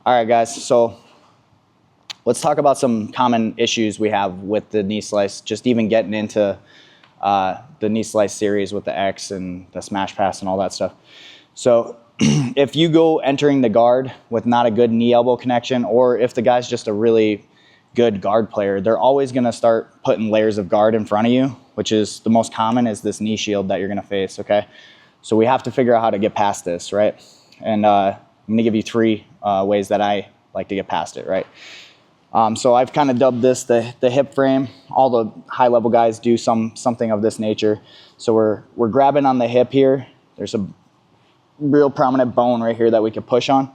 All right, guys, so let's talk about some common issues we have with the knee slice, just even getting into the knee slice series with the X and the smash pass and all that stuff. So if you go entering the guard with not a good knee elbow connection, or if the guy's just a really good guard player, they're always going to start putting layers of guard in front of you, which is the most common is this knee shield that you're going to face, okay? So we have to figure out how to get past this, right? And I'm going to give you three ways that I like to get past it, right? So I've kind of dubbed this the hip frame. All the high-level guys do something of this nature. So we're grabbing on the hip here. There's a real prominent bone right here that we could push on.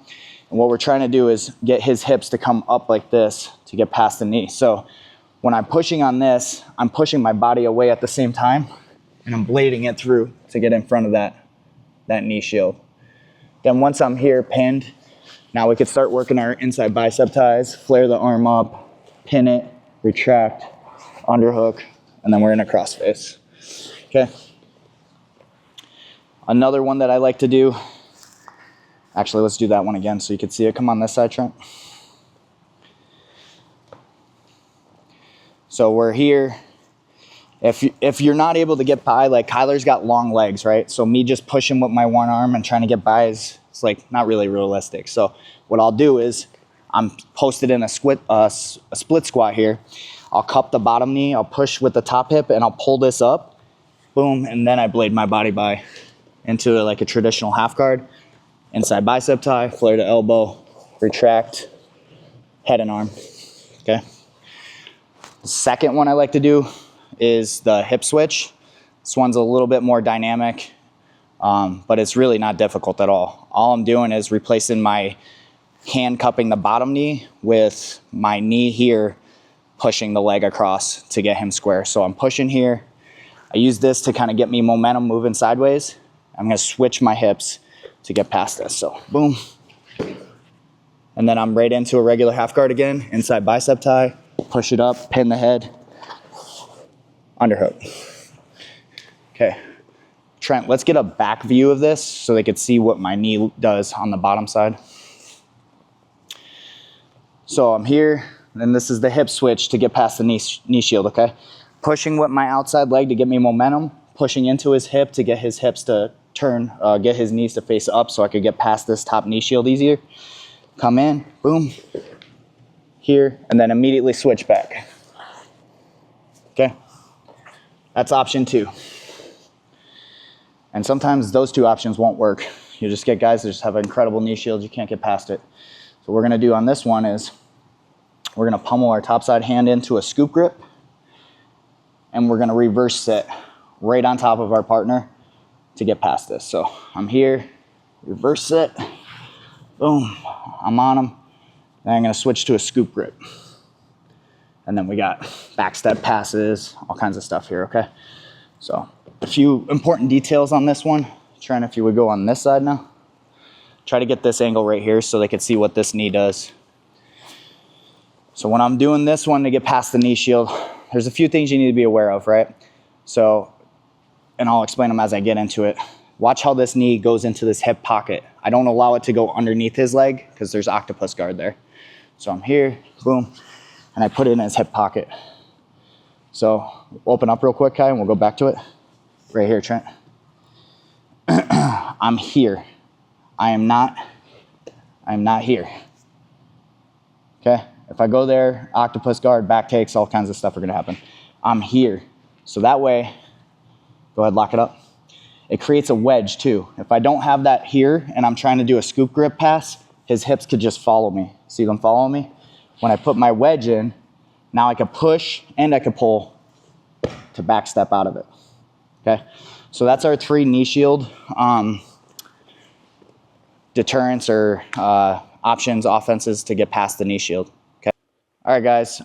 And what we're trying to do is get his hips to come up like this to get past the knee. So when I'm pushing on this, I'm pushing my body away at the same time, and I'm blading it through to get in front of that knee shield. Then once I'm here pinned, now we could start working our inside bicep ties, flare the arm up, pin it, retract, underhook, and then we're in a crossface. Okay. Another one that I like to do, actually let's do that one again so you can see it. Come on this side, Trent. So we're here. If you're not able to get by, like Kyler's got long legs, right? So me just pushing with my one arm and trying to get by it's like not really realistic. So what I'll do is I'm posted in a split squat here. I'll cup the bottom knee, I'll push with the top hip, and I'll pull this up, boom, and then I blade my body by into like a traditional half guard, inside bicep tie, flare to elbow, retract, head and arm, okay? The second one I like to do is the hip switch. This one's a little bit more dynamic, but it's really not difficult at all. All I'm doing is replacing my hand cupping the bottom knee with my knee here, pushing the leg across to get him square. So I'm pushing here. I use this to kind of get me momentum moving sideways. I'm gonna switch my hips to get past this. So boom. And then I'm right into a regular half guard again, inside bicep tie, push it up, pin the head, underhook. Okay. Trent, let's get a back view of this so they could see what my knee does on the bottom side. So I'm here, and this is the hip switch to get past the knee shield, okay? Pushing with my outside leg to get me momentum, pushing into his hip to get his hips to turn, get his knees to face up so I could get past this top knee shield easier. Come in, boom, here, and then immediately switch back. Okay? That's option 2. And sometimes those 2 options won't work. You just get guys that just have incredible knee shields, you can't get past it. So what we're gonna do on this one is we're gonna pummel our topside hand into a scoop grip, and we're gonna reverse sit right on top of our partner to get past this. So I'm here, reverse sit, boom, I'm on him, then I'm gonna switch to a scoop grip. And then we got back step passes, all kinds of stuff here, okay? So a few important details on this one. Trent, if you would go on this side now. Try to get this angle right here so they could see what this knee does. So when I'm doing this one to get past the knee shield, there's a few things you need to be aware of, right? So, and I'll explain them as I get into it. Watch how this knee goes into this hip pocket. I don't allow it to go underneath his leg because there's octopus guard there. So I'm here, boom, and I put it in his hip pocket. So open up real quick, Kai, and we'll go back to it. Right here, Trent. I'm here. I am not here. Okay? If I go there, octopus guard, back takes, all kinds of stuff are gonna happen. I'm here. So that way, go ahead, lock it up. It creates a wedge too. If I don't have that here and I'm trying to do a scoop grip pass, his hips could just follow me. See them following me? When I put my wedge in, now I can push and I can pull to back step out of it. Okay? So that's our 3 knee shield deterrents or options, offenses to get past the knee shield. Okay. All right, guys.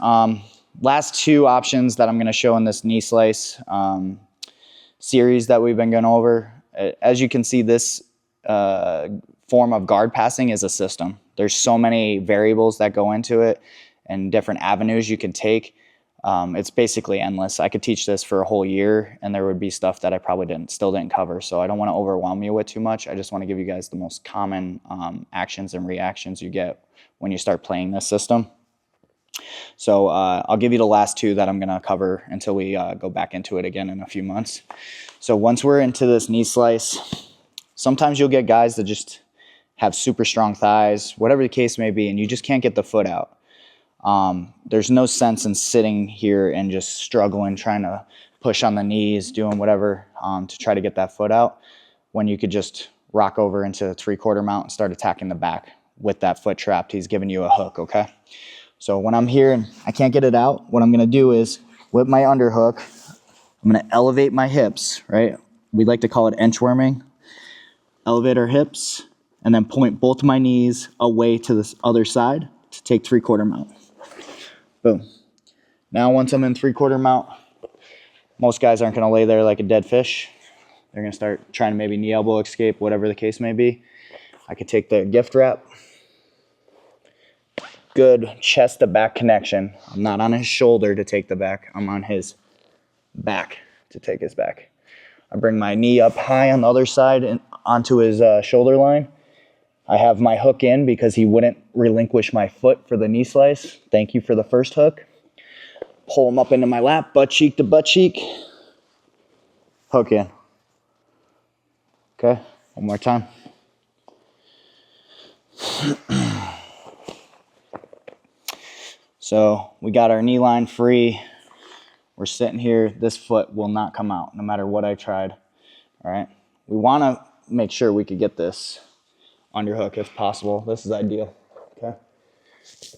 Last 2 options that I'm going to show in this knee slice series that we've been going over. As you can see, this form of guard passing is a system. There's so many variables that go into it and different avenues you can take. It's basically endless. I could teach this for a whole year and there would be stuff that I probably still didn't cover. So I don't want to overwhelm you with too much. I just want to give you guys the most common actions and reactions you get when you start playing this system. So I'll give you the last two that I'm going to cover until we go back into it again in a few months. So once we're into this knee slice, sometimes you'll get guys that just have super strong thighs, whatever the case may be, and you just can't get the foot out. There's no sense in sitting here and just struggling, trying to push on the knees, doing whatever to try to get that foot out, when you could just rock over into a 3/4 mount and start attacking the back with that foot trapped. He's giving you a hook, okay? So when I'm here and I can't get it out, what I'm going to do is whip my underhook. I'm going to elevate my hips, right? We like to call it inchworming. Elevate our hips and then point both my knees away to this other side to take 3/4 mount. Boom. Now once I'm in 3/4 mount, most guys aren't going to lay there like a dead fish. They're going to start trying to maybe knee elbow escape, whatever the case may be. I could take the gift wrap. Good chest to back connection. I'm not on his shoulder to take the back. I'm on his back to take his back. I bring my knee up high on the other side and onto his shoulder line. I have my hook in because he wouldn't relinquish my foot for the knee slice. Thank you for the first hook. Pull him up into my lap, butt cheek to butt cheek. Hook in. Okay, one more time. So we got our knee line free. We're sitting here. This foot will not come out no matter what I tried. All right. We want to make sure we could get this underhook if possible. This is ideal. Okay.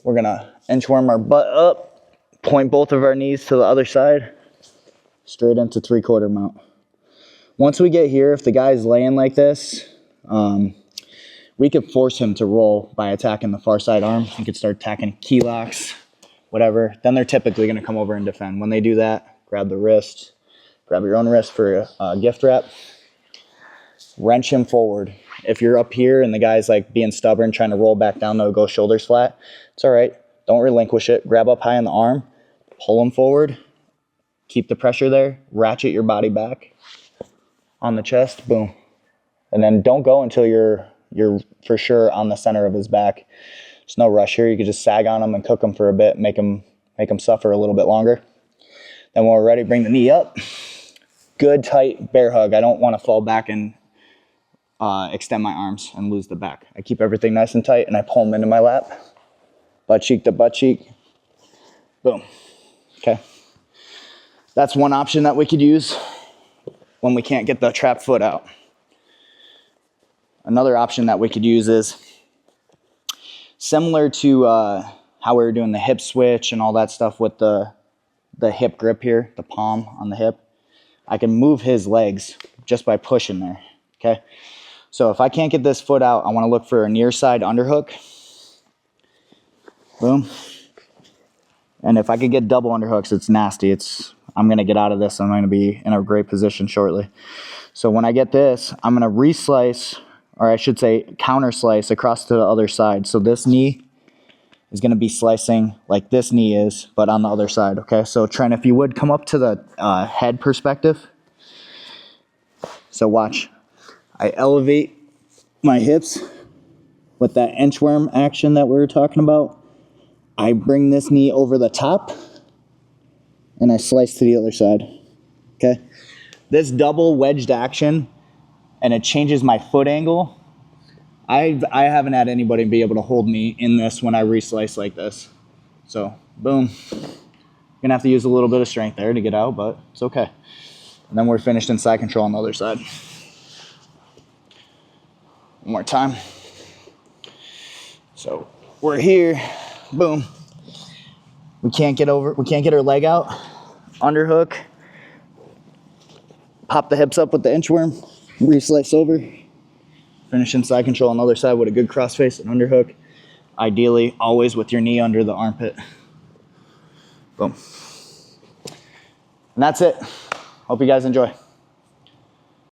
We're going to inchworm our butt up, point both of our knees to the other side, straight into 3/4 mount. Once we get here, if the guy's laying like this, we could force him to roll by attacking the far side arm. You could start attacking key locks, whatever. Then they're typically going to come over and defend. When they do that, grab the wrist, grab your own wrist for a gift wrap, wrench him forward. If you're up here and the guy's like being stubborn, trying to roll back down to go shoulders flat, it's all right. Don't relinquish it. Grab up high on the arm, pull him forward, keep the pressure there, ratchet your body back on the chest, boom. And then don't go until you're for sure on the center of his back. There's no rush here. You could just sag on him and cook him for a bit, make him suffer a little bit longer. Then when we're ready, bring the knee up. Good tight bear hug. I don't want to fall back and extend my arms and lose the back. I keep everything nice and tight and I pull him into my lap. Butt cheek to butt cheek. Boom. Okay. That's one option that we could use when we can't get the trapped foot out. Another option that we could use is similar to how we were doing the hip switch and all that stuff with the hip grip here, the palm on the hip. I can move his legs just by pushing there, okay? So if I can't get this foot out, I want to look for a near side underhook. Boom. And if I could get double underhooks, it's nasty. I'm going to get out of this. I'm going to be in a great position shortly. So when I get this, I'm going to re-slice, or I should say counter slice across to the other side. So this knee is going to be slicing like this knee is, but on the other side, okay? So Trent, if you would come up to the head perspective. So watch. I elevate my hips with that inchworm action that we were talking about. I bring this knee over the top and I slice to the other side, okay? This double wedged action, and it changes my foot angle. I haven't had anybody be able to hold me in this when I re-slice like this. So, boom. Gonna have to use a little bit of strength there to get out, but it's okay. And then we're finished in side control on the other side. One more time. So, we're here. Boom. We can't get our leg out. Underhook. Pop the hips up with the inchworm. Re-slice over. Finish in side control on the other side with a good crossface and underhook. Ideally, always with your knee under the armpit. Boom. And that's it. Hope you guys enjoy.